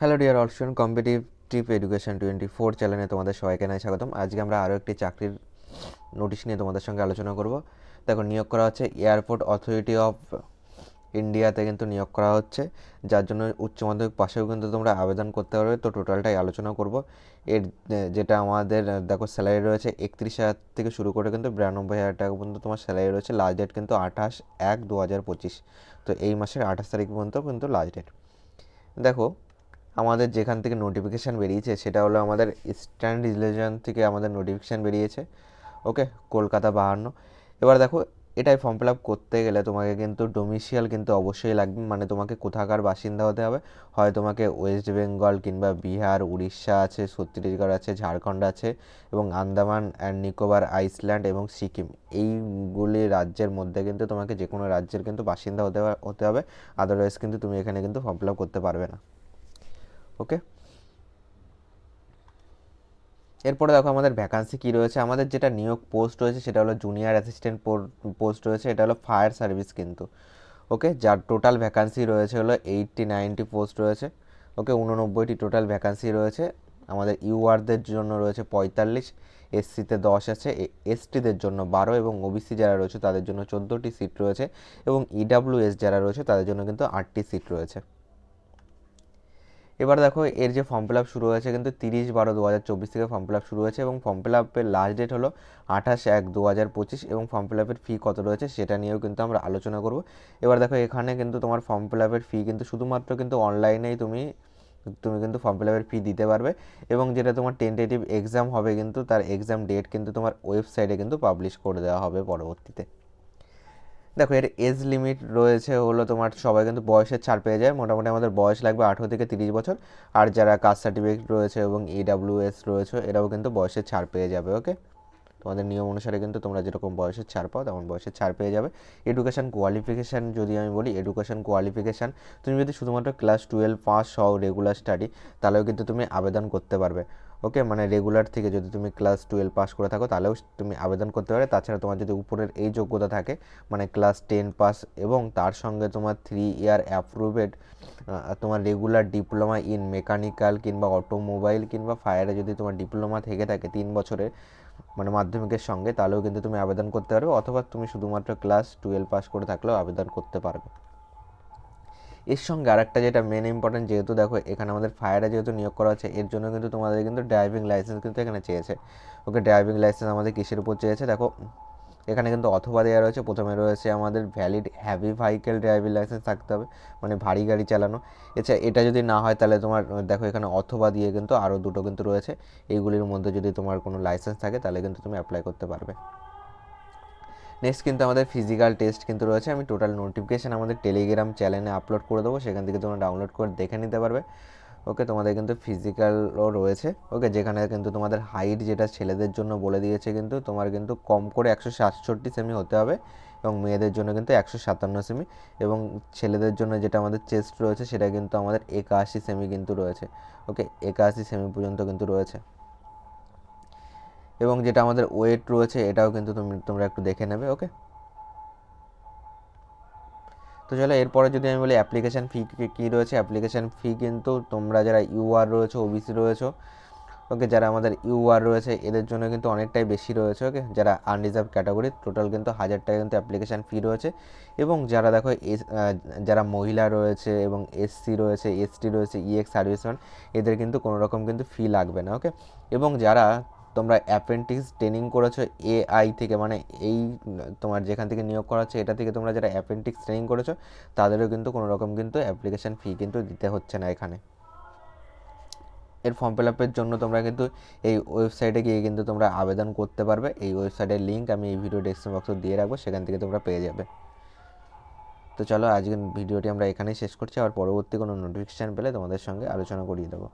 Hello dear all student, competitive education 24 চ্যানেলে তোমাদের সবাইকে জানাই স্বাগতম। আজকে আমরা আরও একটি চাকরির নোটিশ নিয়ে তোমাদের সঙ্গে আলোচনা করব। দেখো, নিয়োগ করা হচ্ছে এয়ারপোর্ট অথরিটি অফ ইন্ডিয়াতে কিন্তু নিয়োগ করা হচ্ছে, যার জন্য উচ্চ মাধ্যমিক পাশেও কিন্তু তোমরা আবেদন করতে পারবে। তো টোটালটাই আলোচনা করব। এর যেটা আমাদের দেখো স্যালারি রয়েছে 31,000 থেকে শুরু করে কিন্তু 92,000 টাকা পর্যন্ত তোমার স্যালারি রয়েছে। লাস্ট ডেট কিন্তু 28/1/2025। তো এই মাসের 28 তারিখ পর্যন্ত কিন্তু লাস্ট ডেট। দেখো, আমাদের যেখান থেকে নোটিফিকেশান বেরিয়েছে সেটা হলো আমাদের ইস্টার্ন রিলিজন থেকে আমাদের নোটিফিকেশান বেরিয়েছে। ওকে, কলকাতা 52। এবার দেখো, এটাই ফর্ম ফিল আপ করতে গেলে তোমাকে কিন্তু ডোমিসিয়াল কিন্তু অবশ্যই লাগবে, মানে তোমাকে কোথাকার বাসিন্দা হতে হবে। হয় তোমাকে ওয়েস্ট বেঙ্গল কিংবা বিহার, উড়িষ্যা আছে, ছত্তিশগড় আছে, ঝাড়খণ্ড আছে এবং আন্দামান অ্যান্ড নিকোবর আইসল্যান্ড এবং সিকিম, এইগুলি রাজ্যের মধ্যে কিন্তু তোমাকে যে কোনো রাজ্যের কিন্তু বাসিন্দা হতে হবে। আদারওয়াইজ কিন্তু তুমি এখানে কিন্তু ফর্ম ফিল আপ করতে পারবে না। ওকে, এরপরে দেখো আমাদের ভ্যাকান্সি কী রয়েছে। আমাদের যেটা নিয়োগ পোস্ট রয়েছে সেটা হলো জুনিয়র অ্যাসিস্ট্যান্ট পোস্ট রয়েছে, এটা হলো ফায়ার সার্ভিস কিন্তু। ওকে, যার টোটাল ভ্যাকান্সি রয়েছে হলো 80-90 পোস্ট রয়েছে। ওকে, 89টি টোটাল ভ্যাকান্সি রয়েছে। আমাদের ইউআরদের জন্য রয়েছে 45, এসসিতে 10 আছে, এসটিদের জন্য 12 এবং ওবিসি যারা রয়েছে তাদের জন্য 14টি সিট রয়েছে এবং ইডাব্লিউএস যারা রয়েছে তাদের জন্য কিন্তু 8টি সিট রয়েছে। এবার দেখো, এর যে ফর্ম ফিল আপ শুরু হয়েছে কিন্তু 30/12/2024 থেকে ফর্ম ফিল আপ শুরু হয়েছে এবং ফর্ম ফিল আপের লাস্ট ডেট হলো 28/1/2025 এবং ফর্ম ফিল আপের ফি কত রয়েছে সেটা নিয়েও কিন্তু আমরা আলোচনা করব। এবার দেখো, এখানে কিন্তু তোমার ফর্ম ফিল আপের ফি কিন্তু শুধুমাত্র কিন্তু অনলাইনেই তুমি কিন্তু ফর্ম ফিল আপের ফি দিতে পারবে এবং যেটা তোমার টেন্টেটিভ এক্সাম হবে কিন্তু তার এক্সাম ডেট কিন্তু তোমার ওয়েবসাইটে কিন্তু পাবলিশ করে দেওয়া হবে পরবর্তীতে। দেখো, এর এজ লিমিট রয়েছে হলো তোমার, সবাই কিন্তু বয়সের ছাড় পেয়ে যায়। মোটামুটি আমাদের বয়স লাগবে 18 থেকে 30 বছর। আর যারা কাস্ট সার্টিফিকেট রয়েছে এবং ইডাব্লিউএস রয়েছে এরাও কিন্তু বয়সের ছাড় পেয়ে যাবে। ওকে, তোমাদের নিয়ম অনুসারে কিন্তু তোমরা যেরকম বয়সের ছাড় পাও তেমন বয়সের ছাড় পেয়ে যাবে। এডুকেশান কোয়ালিফিকেশান যদি আমি বলি, এডুকেশান কোয়ালিফিকেশান তুমি যদি শুধুমাত্র ক্লাস 12 পাস হও রেগুলার স্টাডি, তাহলেও কিন্তু তুমি আবেদন করতে পারবে। ওকে, মানে রেগুলার থেকে যদি তুমি ক্লাস 12 পাস করে থাকো তাহলেও তুমি আবেদন করতে পারবে। তাছাড়া তোমার যদি উপরের এই যোগ্যতা থাকে, মানে ক্লাস 10 পাস এবং তার সঙ্গে তোমার 3 ইয়ার অ্যাপ্রুভেড তোমার রেগুলার ডিপ্লোমা ইন মেকানিক্যাল কিংবা অটোমোবাইল কিংবা ফায়ারে যদি তোমার ডিপ্লোমা থেকে থাকে 3 বছরের, মানে মাধ্যমিকের সঙ্গে, তাহলেও কিন্তু তুমি আবেদন করতে পারবে। অথবা তুমি শুধুমাত্র ক্লাস 12 পাস করে থাকলেও আবেদন করতে পারবে। এর সঙ্গে আরেকটা যেটা মেন ইম্পর্টেন্ট, যেহেতু দেখো এখানে আমাদের ফায়ারে যেহেতু নিয়োগ করা হচ্ছে, এর জন্য কিন্তু তোমাদের কিন্তু ড্রাইভিং লাইসেন্স কিন্তু এখানে চেয়েছে। ওকে, ড্রাইভিং লাইসেন্স আমাদের কিসের উপর চেয়েছে দেখো, এখানে কিন্তু অথবা দেওয়া রয়েছে। প্রথমে রয়েছে আমাদের valid heavy vehicle driving licence থাকতে হবে, মানে ভারী গাড়ি চালানো। এছাড়া এটা যদি না হয় তাহলে তোমার দেখো এখানে অথবা দিয়ে কিন্তু আরও দুটো কিন্তু রয়েছে। এইগুলির মধ্যে যদি তোমার কোনো লাইসেন্স থাকে তাহলে কিন্তু তুমি অ্যাপ্লাই করতে পারবে। নেক্সট কিন্তু আমাদের ফিজিক্যাল টেস্ট কিন্তু রয়েছে। আমি টোটাল নোটিফিকেশান আমাদের টেলিগ্রাম চ্যানেলে আপলোড করে দেবো, সেখান থেকে তোমরা ডাউনলোড করে দেখে নিতে পারবে। ওকে, তোমাদের কিন্তু ফিজিক্যালও রয়েছে। ওকে, যেখানে কিন্তু তোমাদের হাইট যেটা ছেলেদের জন্য বলে দিয়েছে কিন্তু তোমার কিন্তু কম করে 167 সেমি হতে হবে এবং মেয়েদের জন্য কিন্তু 157 সেমি এবং ছেলেদের জন্য যেটা আমাদের চেস্ট রয়েছে সেটা কিন্তু আমাদের 81 সেমি কিন্তু রয়েছে। ওকে, 81 সেমি পর্যন্ত কিন্তু রয়েছে এবং যেটা আমাদের ওয়েট রয়েছে এটাও কিন্তু তোমরা একটু দেখে নেবে। ওকে, তো চলো এরপরে যদি আমি বলি অ্যাপ্লিকেশান ফি কী রয়েছে। অ্যাপ্লিকেশান ফি কিন্তু তোমরা যারা ইউআর রয়েছে, ওবিসি রয়েছে, ওকে, যারা আমাদের ইউআর রয়েছে এদের জন্য কিন্তু অনেকটাই বেশি রয়েছে। ওকে, যারা আনরিজার্ভ ক্যাটাগরি টোটাল কিন্তু 1000 টাকা কিন্তু অ্যাপ্লিকেশান ফি রয়েছে এবং যারা দেখো যারা মহিলা রয়েছে এবং এসসি রয়েছে, এসটি রয়েছে, ইএক্স সার্ভিসম্যান, এদের কিন্তু কোনো রকম কিন্তু ফি লাগবে না। ওকে, এবং যারা তোমরা অ্যাপ্রেন্টিস ট্রেনিং করেছো এআই থেকে, মানে এই তোমার যেখান থেকে নিয়োগ করা হচ্ছে এটা থেকে তোমরা যারা অ্যাপ্রেন্টিস ট্রেনিং করেছো তাদেরও কিন্তু কোনো রকম কিন্তু অ্যাপ্লিকেশান ফি কিন্তু দিতে হচ্ছে না এখানে। এর ফর্ম ফিল আপের জন্য তোমরা কিন্তু এই ওয়েবসাইটে গিয়ে কিন্তু তোমরা আবেদন করতে পারবে। এই ওয়েবসাইটের লিঙ্ক আমি এই ভিডিও ডেসক্রিপশন বক্সে দিয়ে রাখবো, সেখান থেকে তোমরা পেয়ে যাবে। তো চলো আজকের ভিডিওটি আমরা এখানেই শেষ করছি, আর পরবর্তী কোনো নোটিফিকেশান পেলে তোমাদের সঙ্গে আলোচনা করিয়ে দেবো।